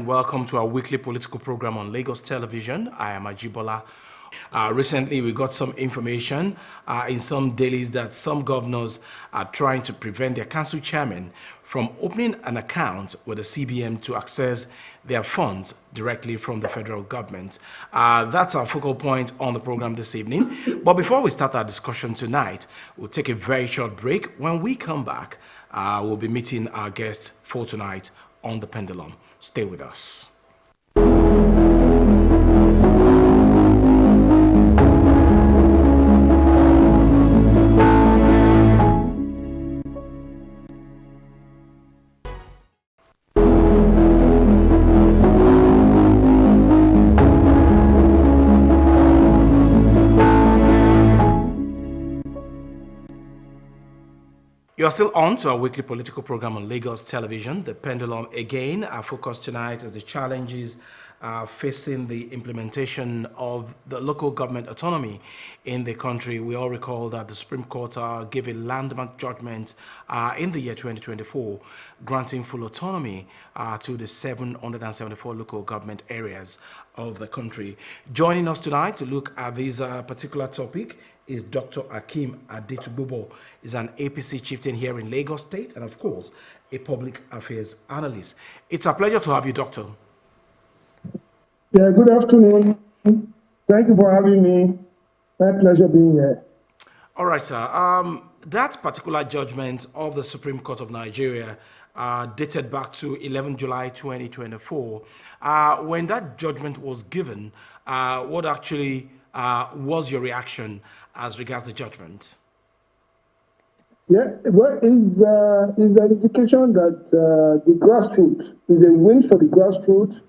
and welcome to our weekly political program on Lagos television. I am Ajibola. Recently, we got some information in some dailies that some governors are trying to prevent their council chairmen from opening an account with the CBN to access their funds directly from the federal government. That's our focal point on the program this evening. But before we start our discussion tonight, we'll take a very short break. When we come back, we'll be meeting our guests for tonight on the Pendulum. Stay with us. You are still on to our weekly political program on Lagos television, The Pendulum. Again, our focus tonight is the challenges facing the implementation of the local government autonomy in the country. We all recall that the Supreme Court gave a landmark judgment in the year 2024, granting full autonomy to the 774 local government areas of the country. Joining us tonight to look at this particular topic is Dr. Akeem Adetubobo. He's an APC chieftain here in Lagos State and, of course, a public affairs analyst. It's a pleasure to have you, Doctor. Yeah, good afternoon. Thank you for having me. My pleasure being here. All right, sir. That particular judgment of the Supreme Court of Nigeria dated back to 11 July 2024. When that judgment was given, what actually was your reaction as regards the judgment? Yeah, well, it's an indication that the grassroots is a win for the grassroots,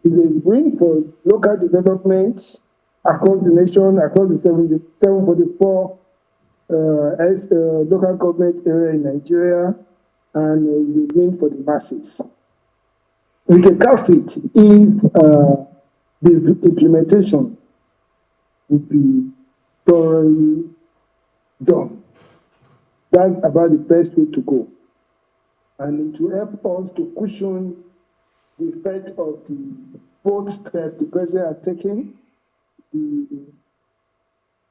is a win for local development across the nation, across the 744 local government area in Nigeria, and is a win for the masses. With a caveat, if the implementation would be thoroughly done. That's about the best way to go. And it will help us to cushion the effect of the bold step the president has taken, the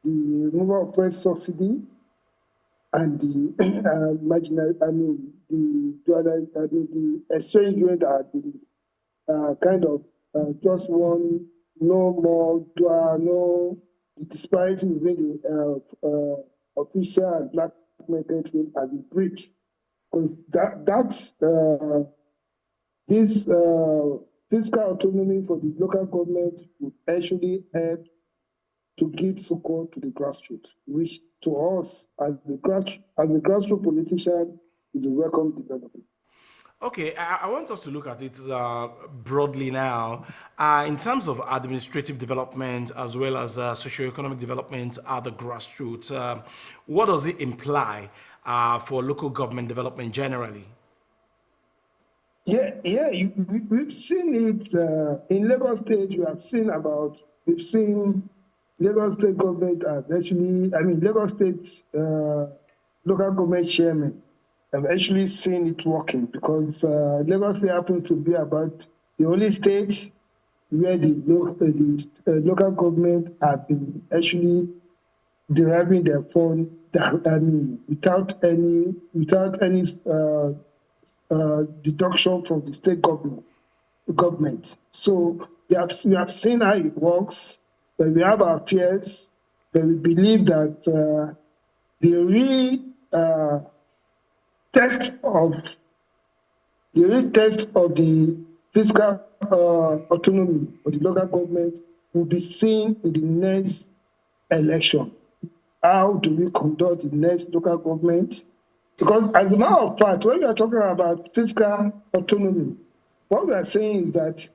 removal of fuel subsidy, and the the exchange rate that had been kind of just one, no more, no the disparity between the official and black market rate has been breached. Because that's this fiscal autonomy for the local government would actually help to give support to the grassroots, which to us as the grassroots politician is a welcome development. Okay, I want us to look at it broadly now. In terms of administrative development as well as socioeconomic development at the grassroots, what does it imply for local government development generally? We've seen it in Lagos State. We've seen Lagos State government as Lagos State local government chairman. I've actually seen it working because Lagos State happens to be about the only state where the local government have been actually deriving their fund without any deduction from the state government. So we have seen how it works, but we have our fears, but we believe that the real test of the fiscal autonomy of the local government will be seen in the next election. How do we conduct the next local government? Because as a matter of fact, when we are talking about fiscal autonomy, what we are saying is that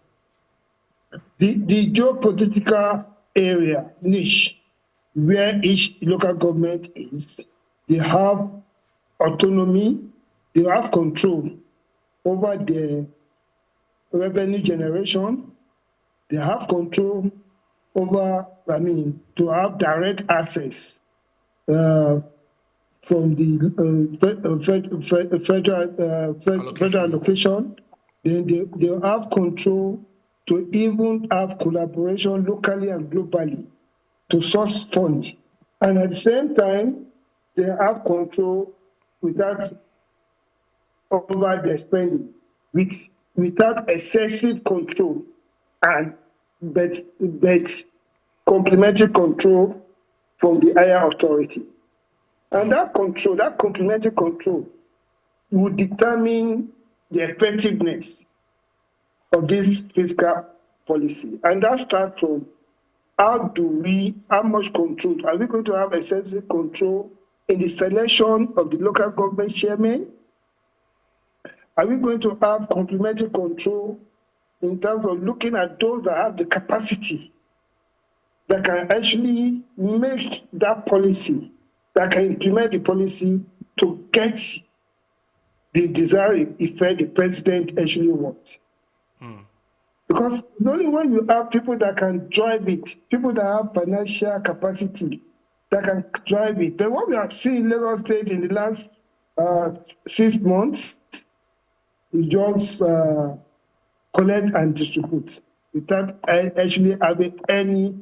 the geopolitical area, niche, where each local government is, they have autonomy, they have control over their revenue generation, they have control over, to have direct access from the federal allocation, then they'll have control to even have collaboration locally and globally to source funds. And at the same time, they have control without over their spending, without excessive control, and but complementary control from the higher authority. And that control, that complementary control, will determine the effectiveness of this fiscal policy. And that starts from how much control? Are we going to have excessive control in the selection of the local government chairman? Are we going to have complementary control in terms of looking at those that have the capacity that can actually make that policy, that can implement the policy to get the desired effect the president actually wants? Because only when you have people that can drive it, people that have financial capacity that can drive it. But what we have seen in Lagos State in the last 6 months is just collect and distribute without actually having any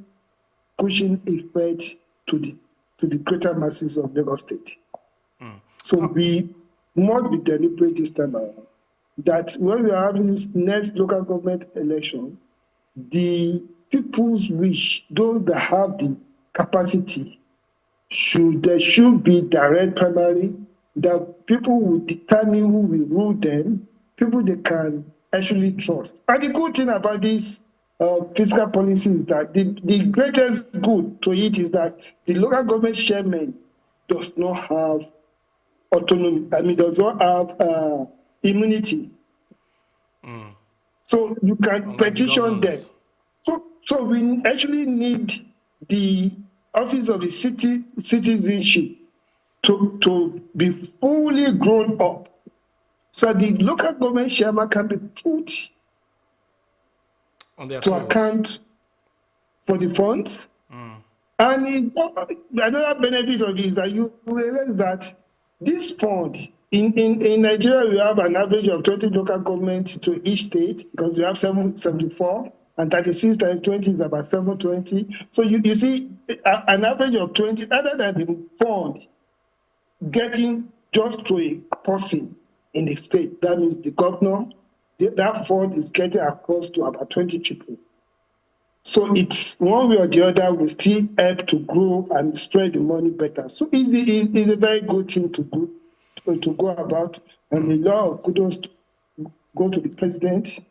pushing effect to the greater masses of Lagos State. So we must be deliberate this time around, that when we are having this next local government election, the people's wish, those that have the capacity, there should be direct primary, that people will determine who will rule them, people they can actually trust. And the good thing about this fiscal policy is that the greatest good to it is that the local government chairman does not have autonomy, does not have immunity. So you can petition them. So we actually need the Office of the Citizenship to be fully grown up, so the local government chairman can be put to account for the funds. And another benefit of it is that you realize that this fund, in Nigeria, we have an average of 20 local governments to each state, because we have 774, and 36 times 20 is about 720. So you see an average of 20, other than the fund getting just to a person in the state, that means the governor, that fund is getting across to about 20 people. So it's one way or the other will still help to grow and spread the money better. So it's a very good thing to go about, and a lot of kudos go to the president,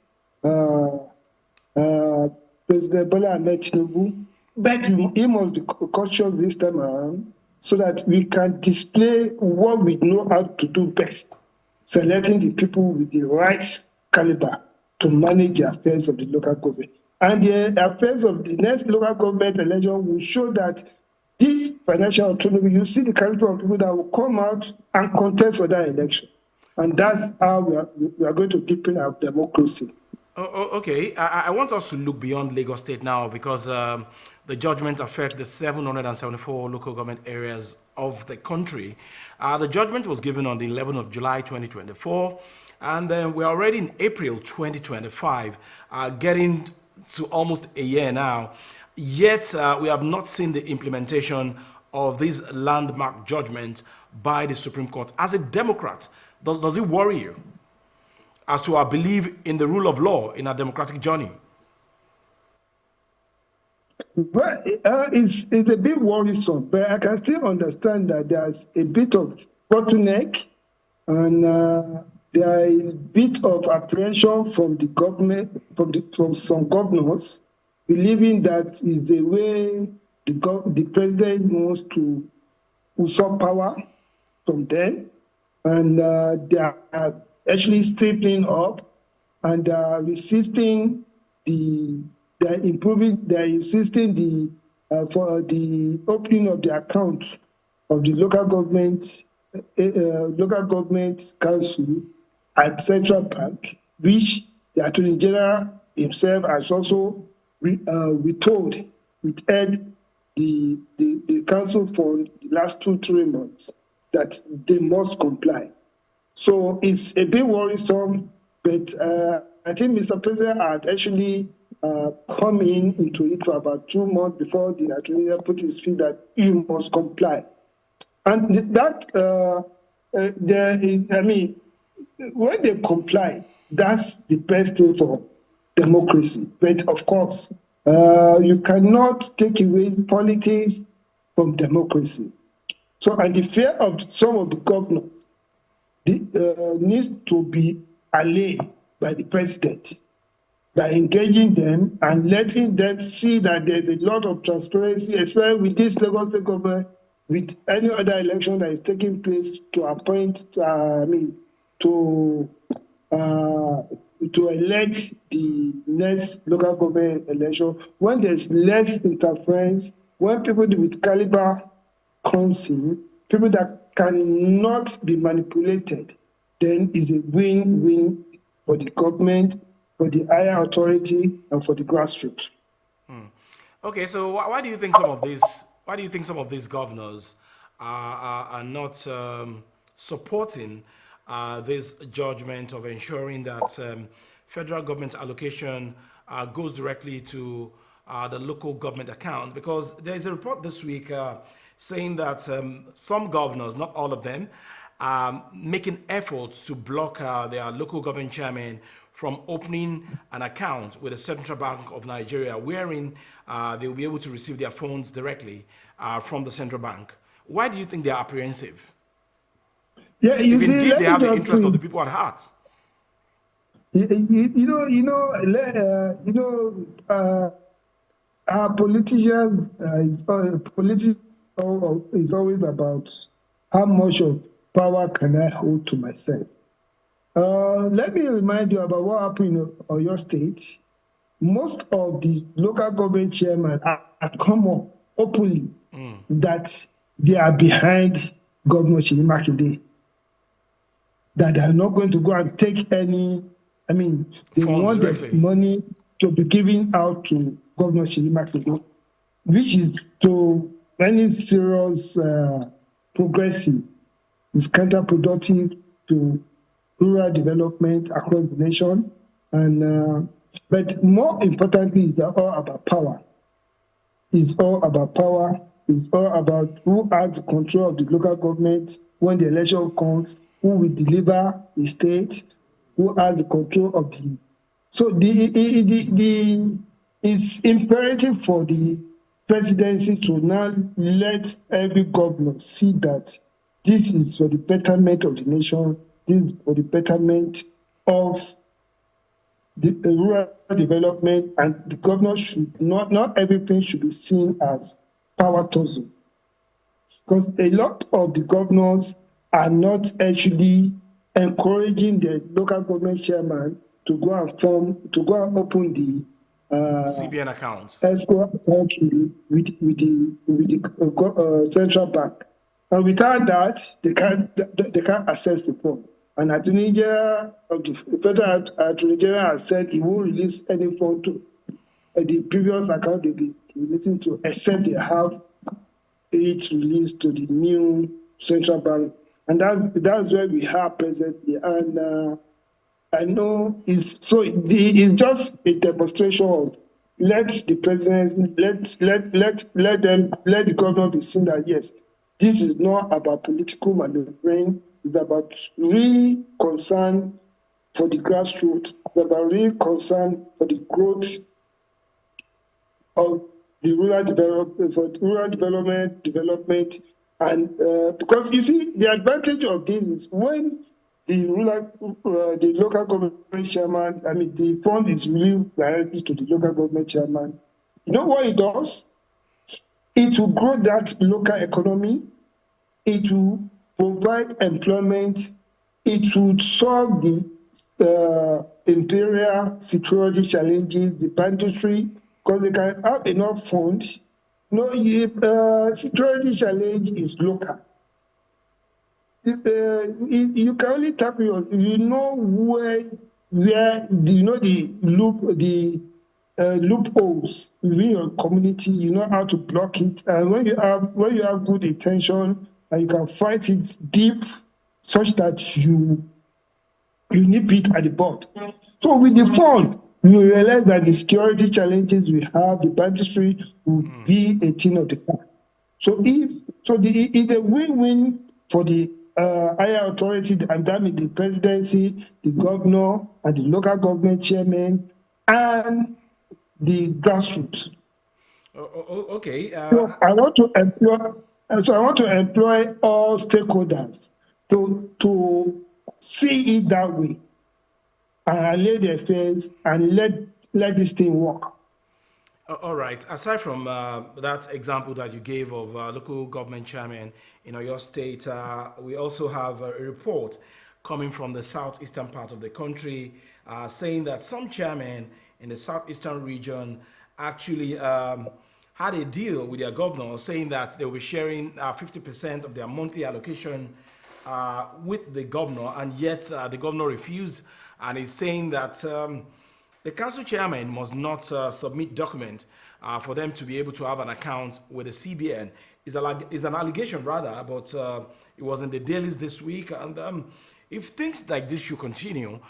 President Bola Ahmed Tinubu. But he must be cautious this time around, so that we can display what we know how to do best, selecting the people with the right caliber to manage the affairs of the local government. And the affairs of the next local government election will show that this financial autonomy, you see the caliber of people that will come out and contest for that election. And that's how we are going to deepen our democracy. Okay, I want us to look beyond Lagos State now, because the judgment affects the 774 local government areas of the country. The judgment was given on the 11th of July 2024, and then we're already in April 2025, getting to almost a year now. Yet we have not seen the implementation of this landmark judgment by the Supreme Court. As a Democrat, does it worry you as to our belief in the rule of law in our democratic journey? Well, it's a bit worrisome, but I can still understand that there's a bit of bottleneck, and there is a bit of apprehension from the government, from some governors, believing that is the way the president wants to usurp power from them, and they are actually stepping up and resisting they're insisting for the opening of the account of the local government council at Central Bank, which the Attorney General himself has also withheld the council for the last 2-3 months, that they must comply. So it's a bit worrisome, But I think Mr. President had actually come into it for about 2 months before the Attorney General put his feet that you must comply. And that, when they comply, that's the best thing for democracy. But of course, you cannot take away politics from democracy. So, and the fear of some of the governors needs to be allayed by the president, by engaging them and letting them see that there's a lot of transparency, especially with this Lagos State government, with any other election that is taking place to appoint, to elect the next local government election, when there's less interference, when people with caliber comes in, people that cannot be manipulated, then is a win-win for the government, for the higher authority, and for the grassroots. Okay, so why do you think some of these? Why do you think some of these governors are not supporting this judgment of ensuring that federal government allocation goes directly to the local government account? Because there is a report this week saying that some governors, not all of them, are making efforts to block their local government chairman from opening an account with the Central Bank of Nigeria, wherein they will be able to receive their funds directly from the central bank. Why do you think they are apprehensive? Yeah, if indeed they have the interest of the people at heart. Our politicians is always about how much of power can I hold to myself. Let me remind you about what happened in Oyo State. Most of the local government chairmen have come up openly that they are behind Governor Seyi Makinde, that they are not going to go and take any, they want the money to be given out to Governor Seyi Makinde, which is to any serious progressive, is counterproductive to rural development across the nation. And but more importantly, it's all about power. It's all about power. It's all about who has the control of the local government when the election comes, who will deliver the state, who has the control of the. So it's imperative for the presidency to now let every governor see that this is for the betterment of the nation, this is for the betterment of the rural development, and the governor should not everything should be seen as power tussle. Because a lot of the governors are not actually encouraging the local government chairman to go and open the CBN accounts, escrow account with the central bank, and without that, they can't access the fund. And Attorney General of the Federal Attorney General has said he won't release any fund to the previous account they be releasing to, except they have it released to the new central bank, and that's where we are presently. And I know it's just a demonstration of let the presidency, let the government be seen that yes, this is not about political maneuvering. It's about real concern for the grassroots. It's about real concern for the growth of the rural development, and because you see the advantage of this is when the local government chairman, the fund is released directly to the local government chairman. You know what it does? It will grow that local economy. It will provide employment. It will solve the imperial security challenges, the banditry, because they can have enough funds. Security challenge is local. You can only tackle where the loopholes within your community. You know how to block it, and when you have good intention, and you can fight it deep, such that you you nip it at the bud. So with the fund, you realize that the security challenges we have, the banditry will be a thing of the past. So it's a win-win for the higher authority, and that means the presidency, the governor, and the local government chairman, and the grassroots. Okay. So I want to employ all stakeholders to see it that way and allay their fears and let this thing work. All right. Aside from that example that you gave of local government chairman in your state, we also have a report coming from the southeastern part of the country saying that some chairmen in the southeastern region actually had a deal with their governor saying that they will be sharing 50% of their monthly allocation with the governor, and yet the governor refused and is saying that the council chairman must not submit document for them to be able to have an account with the CBN. Is an allegation rather, but it was in the dailies this week. And if things like this should continue,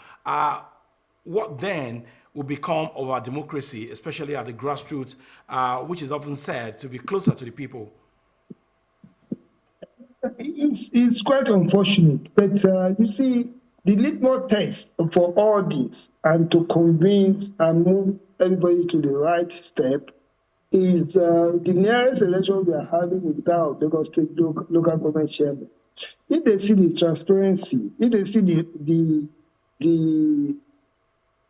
what then will become of our democracy, especially at the grassroots, which is often said to be closer to the people? It's quite unfortunate, but you see, the litmus test for all this and to convince and move everybody to the right step is the nearest election we are having is that of Lagos State local government chairman. If they see the transparency, if they see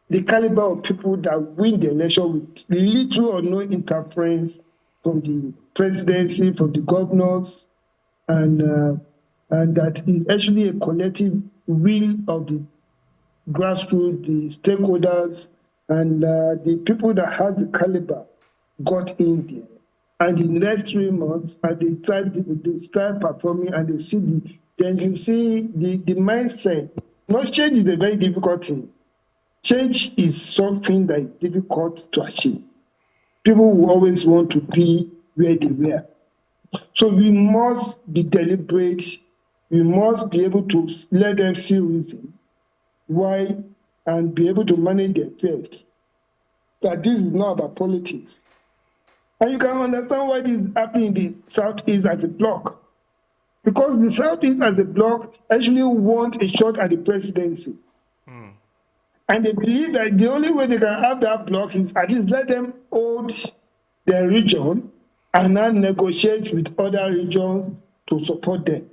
the caliber of people that win the election with little or no interference from the presidency, from the governors, and that is actually a collective will of the grassroots, the stakeholders, and the people that have the caliber got in there. And in the next 3 months, and they start performing, and they see then you see the mindset. Not change is a very difficult thing. Change is something that is difficult to achieve. People will always want to be where they were. So we must be deliberate. We must be able to let them see reason why and be able to manage their affairs. That this is not about politics. And you can understand why this is happening in the Southeast as a bloc. Because the Southeast as a bloc actually want a shot at the presidency. And they believe that the only way they can have that bloc is at least let them hold their region and now negotiate with other regions to support them.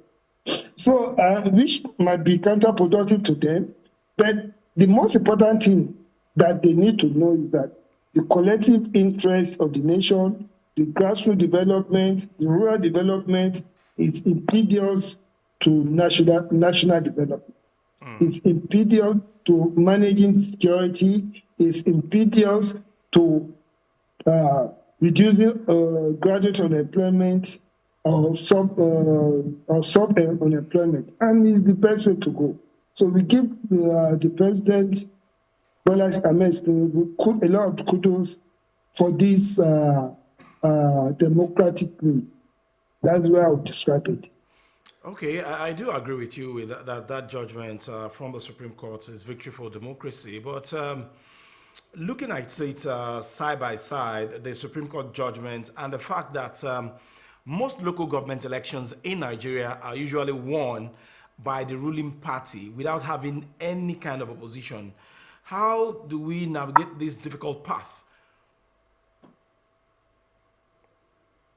So, which might be counterproductive to them, but the most important thing that they need to know is that the collective interest of the nation, the grassroots development, the rural development is impedious to national development. It's impedious to managing security, it's impedious to reducing graduate unemployment or sub unemployment, and it's the best way to go. So we give the president Bola Ahmed Tinubu a lot of kudos for this democratic move. That's where I would describe it. Okay, I do agree with you with that judgment from the Supreme Court is victory for democracy. But looking at it side by side, the Supreme Court judgment and the fact that most local government elections in Nigeria are usually won by the ruling party without having any kind of opposition. How do we navigate this difficult path?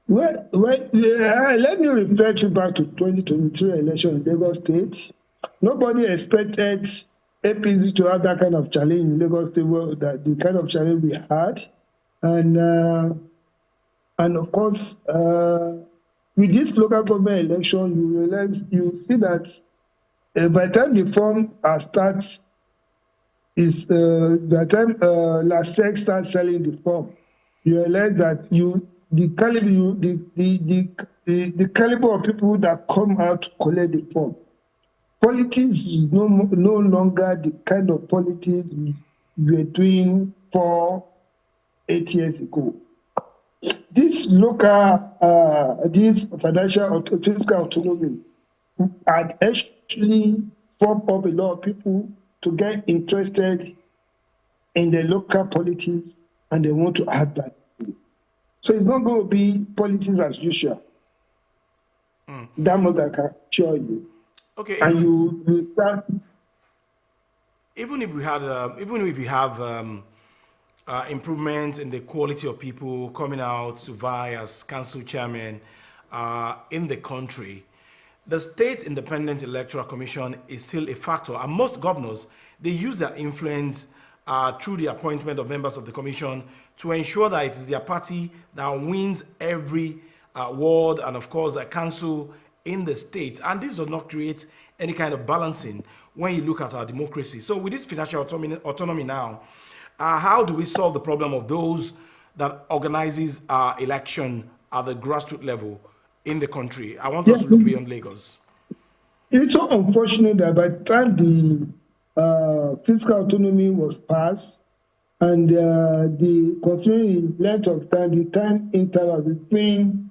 Well, let me refer you back to 2023 election in Lagos State. Nobody expected APC to have that kind of challenge in Lagos State, that the kind of challenge we had, and of course, with this local government election, you see that by the time the form starts, is by the time LASEC starts selling the form, you realize that the caliber of people that come out to collect the form. Politics is no longer the kind of politics we were doing 8 years ago. This this fiscal autonomy had actually formed up a lot of people to get interested in the local politics and they want to add that. So it's not going to be politics as usual. That much I can assure you. Okay, And you start. even if we have improvement in the quality of people coming out to vie as council chairman in the country, the State Independent Electoral Commission is still a factor, and most governors, they use their influence through the appointment of members of the commission to ensure that it is their party that wins every ward and, of course, a council in the state. And this does not create any kind of balancing when you look at our democracy. So with this financial autonomy now, how do we solve the problem of those that organizes our election at the grassroots level in the country? I want us to look beyond Lagos. It's so unfortunate that by the time the fiscal autonomy was passed and considering the length of time, the time interval between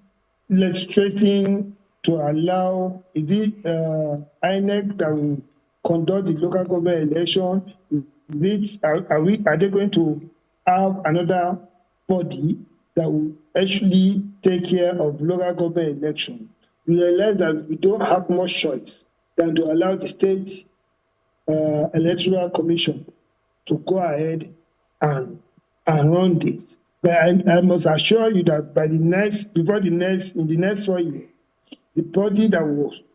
legislating to allow, is it INEC that will conduct the local government election? Are they going to have another body that will actually take care of local government election? We realize that we don't have much choice than to allow the State Electoral Commission to go ahead and run this. But I must assure you that in the next 4 years, the body that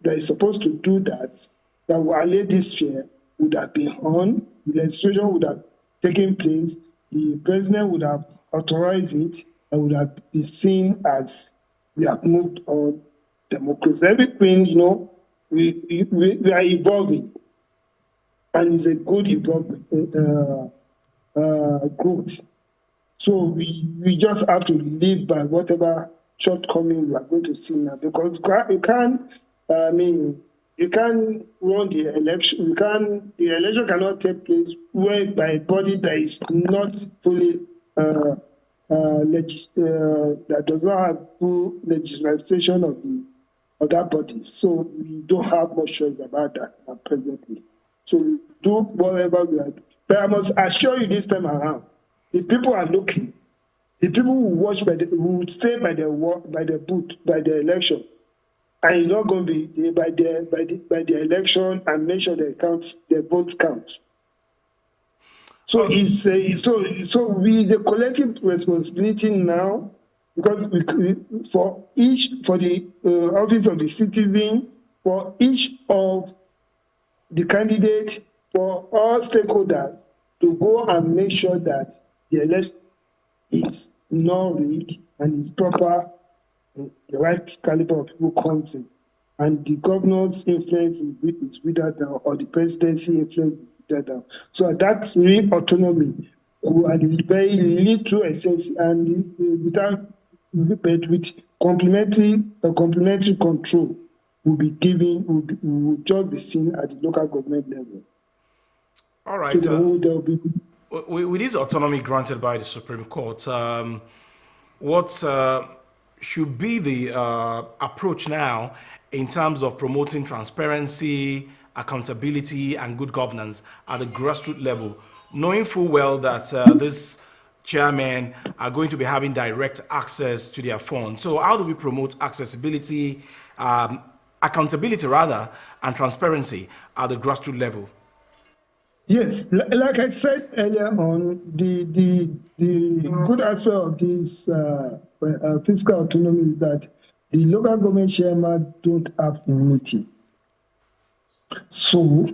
is supposed to do that will allay this fear would have been on, the legislation would have taken place, the president would have authorized it, and would have been seen as we have moved on democracy. Everything, we are evolving, and it's a good evolvement, growth. So we just have to live by whatever shortcoming we are going to see now, because you can't run the election. The election cannot take place by a body that is not fully that does not have full legislation of that body. So we don't have much choice about that presently. So we do whatever we are doing. But I must assure you this time around, the people are looking. The people who watch who would stay by the booth, by the election, and it's not going to be by the election and make sure their votes count. So so we the collective responsibility now, because for the office of the citizen, for each of the candidate, for all stakeholders to go and make sure that the election is not rigged and is proper, the right caliber of people comes in, and the governor's influence is withered down, or the presidency influence is withered down. So that's real autonomy, and very little essence, and with complementary control will be given, will just be seen at the local government level. All right. So there will be. With this autonomy granted by the Supreme Court, what should be the approach now in terms of promoting transparency, accountability, and good governance at the grassroots level, knowing full well that these chairmen are going to be having direct access to their funds? So how do we promote accessibility, accountability rather, and transparency at the grassroots level? Yes, like I said earlier on, the good aspect of this fiscal autonomy is that the local government chairman don't have immunity. So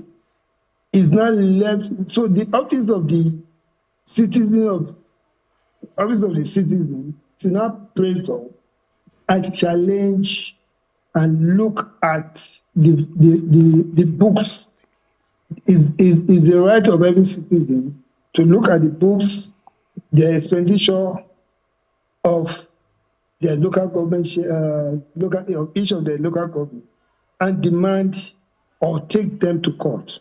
it's not left. So the office of the citizen should not praise up and challenge and look at the books. Is the right of every citizen to look at the books, the expenditure of their local government, of each of their local government, and demand or take them to court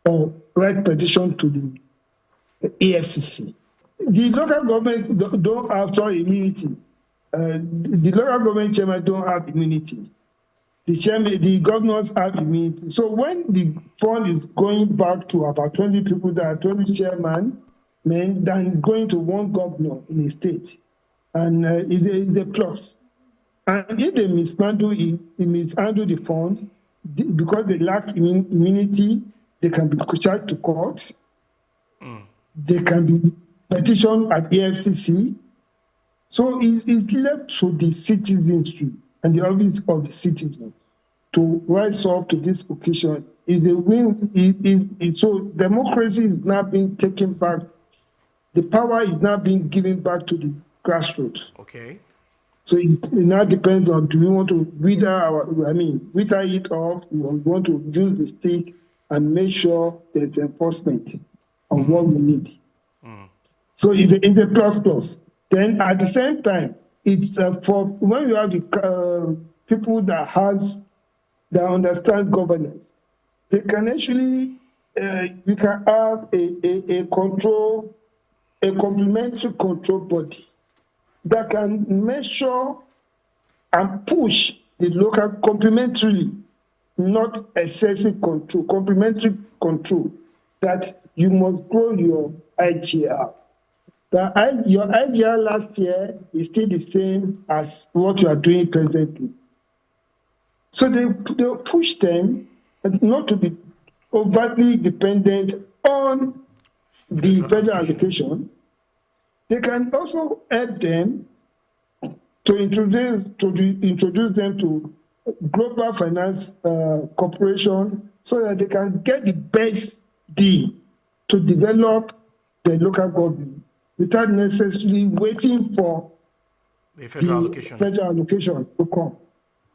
or write petition to the EFCC. The local government don't have immunity. The local government chairman don't have immunity. the chairman, the governors have immunity. So when the fund is going back to about 20 people, that are 20 chairman, then going to one governor in a state, and is a plus. And if they mishandle the fund because they lack immunity, they can be charged to court. They can be petitioned at EFCC. So it's left to the citizenry and the office of the citizen to rise up to this occasion. Is the win? So democracy is now being taken back. The power is now being given back to the grassroots. Okay. So it now depends on, do we want to wither it off, or we want to use the stick and make sure there's enforcement on what we need. So it's a plus. Then at the same time, it's for when you have the people that understand governance, they can actually, we can have a complementary control body that can measure and push the local complementarily, not excessive control, complementary control, that you must grow your IGR. Your IGR last year is still the same as what you are doing presently. So they push them not to be overtly dependent on the federal allocation. They can also help them to introduce them to Global Finance Corporation so that they can get the best deal to develop the local government without necessarily waiting for the federal allocation to come.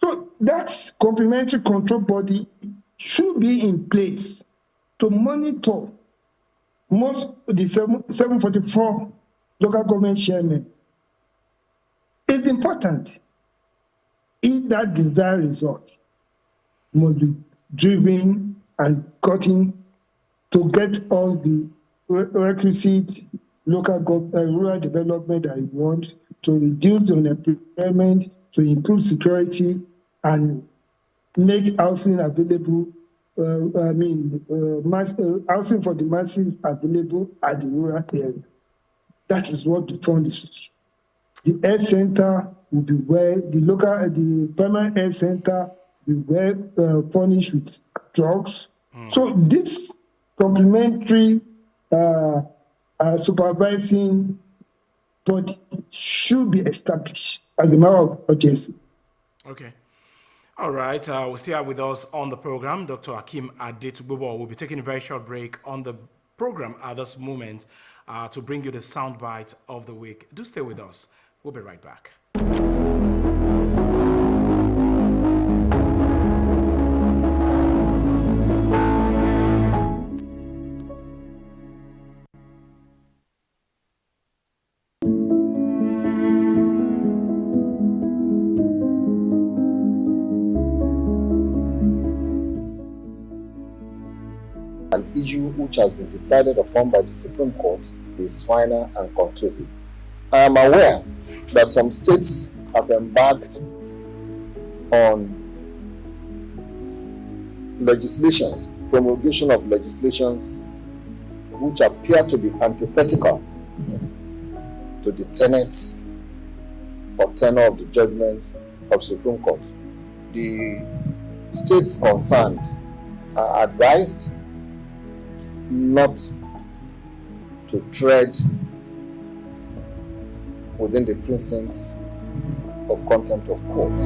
So that complementary control body should be in place to monitor most of the 744 local government chairmen. It's important. If that desired result must be driven and gotten to get all the requisite rural development that we want, to reduce unemployment, to improve security, and make housing available, housing for the masses available at the rural area. That is what the fund is. The health center will be the permanent health center will be well furnished with drugs. So this complementary supervising body should be established as a matter of urgency. Okay. All right. We still have with us on the program Dr. Hakeem Adetugbobo. We'll be taking a very short break on the program at this moment to bring you the soundbite of the week. Do stay with us. We'll be right back. An issue which has been decided upon by the Supreme Court is final and conclusive. I am aware that some states have embarked on legislations, promulgation of legislations which appear to be antithetical to the tenets or tenor of the judgment of Supreme Court. The states concerned are advised not to tread within the precincts of contempt of court.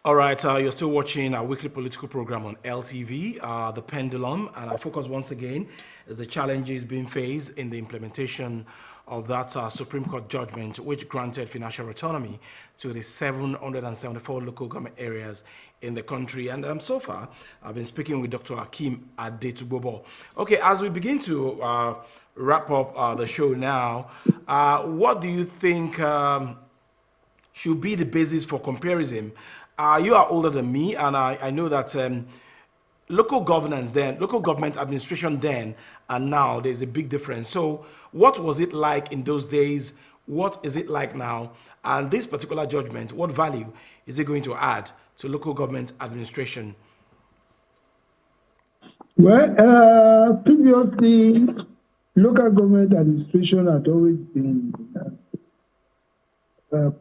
All right, you're still watching our weekly political program on LTV, The Pendulum, and our focus once again is the challenges being faced in the implementation of that Supreme Court judgment which granted financial autonomy to the 774 local government areas in the country. And so far, I've been speaking with Dr. Hakeem Adetugbobo. Okay, as we begin to wrap up the show now, what do you think should be the basis for comparison. You are older than me, and I know that local governance then, local government administration then, and now there's a big difference. So, what was it like in those days? What is it like now? And this particular judgment, what value is it going to add to local government administration? Well, previously, local government administration had always been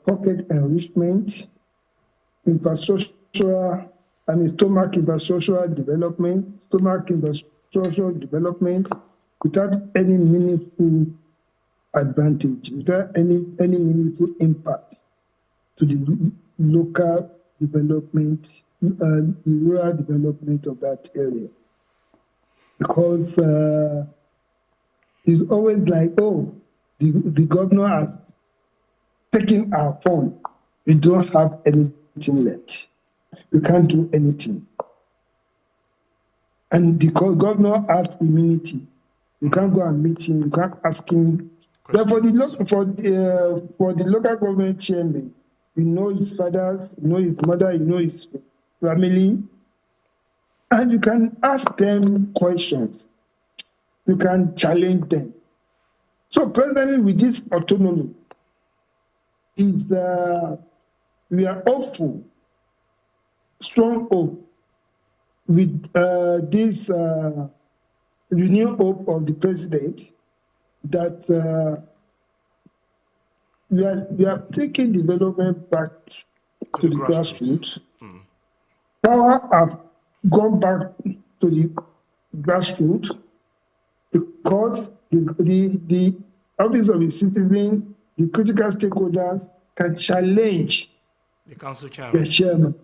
pocket enrichment, infrastructural, stomach infrastructural development without any meaningful advantage, without any meaningful impact to the local development, the rural development of that area. Because it's always like, oh, the governor has taken our funds. We don't have anything left. We can't do anything. And the governor has immunity. You can't go and meet him. You can't ask him. But for the local government chairman, you know his fathers, you know his mother, you know his family, and you can ask them questions. You can challenge them. So presently with this autonomy, we are hopeful, strong hope with this renewed hope of the president that we are taking development back to the grassroots. Power have gone back to the grassroots because the office of the citizen, the critical stakeholders can challenge the council chairman,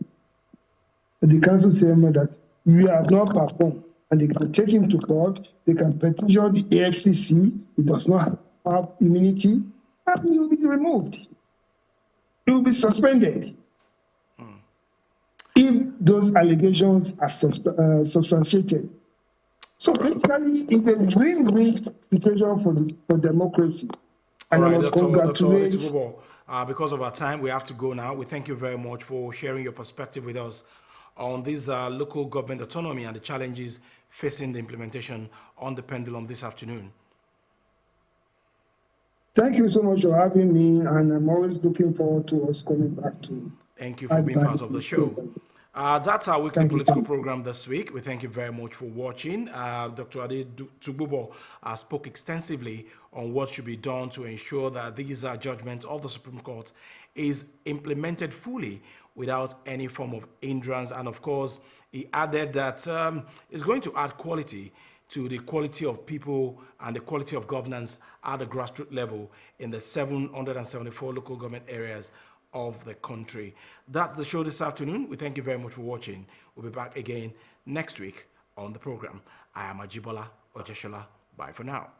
the council chairman that we have not performed, and they can take him to court. They can petition the AFCC. He does not have immunity, and he will be removed. He will be suspended if those allegations are substantiated. So basically, it's a win-win situation for democracy. And all right, I must congratulate. Dr. Because of our time, we have to go now. We thank you very much for sharing your perspective with us on this local government autonomy and the challenges facing the implementation on the pendulum this afternoon. Thank you so much for having me, and I'm always looking forward to us coming back to. Thank you for being part of the show. That's our weekly political program this week. We thank you very much for watching. Dr. Ade Tugbubo spoke extensively on what should be done to ensure that these judgments of the Supreme Court is implemented fully without any form of hindrance. And of course, he added that it's going to add quality to the quality of people and the quality of governance at the grassroots level in the 774 local government areas of the country. That's the show this afternoon. We thank you very much for watching. We'll be back again next week on the program. I am Ajibola Ojeshola. Bye for now.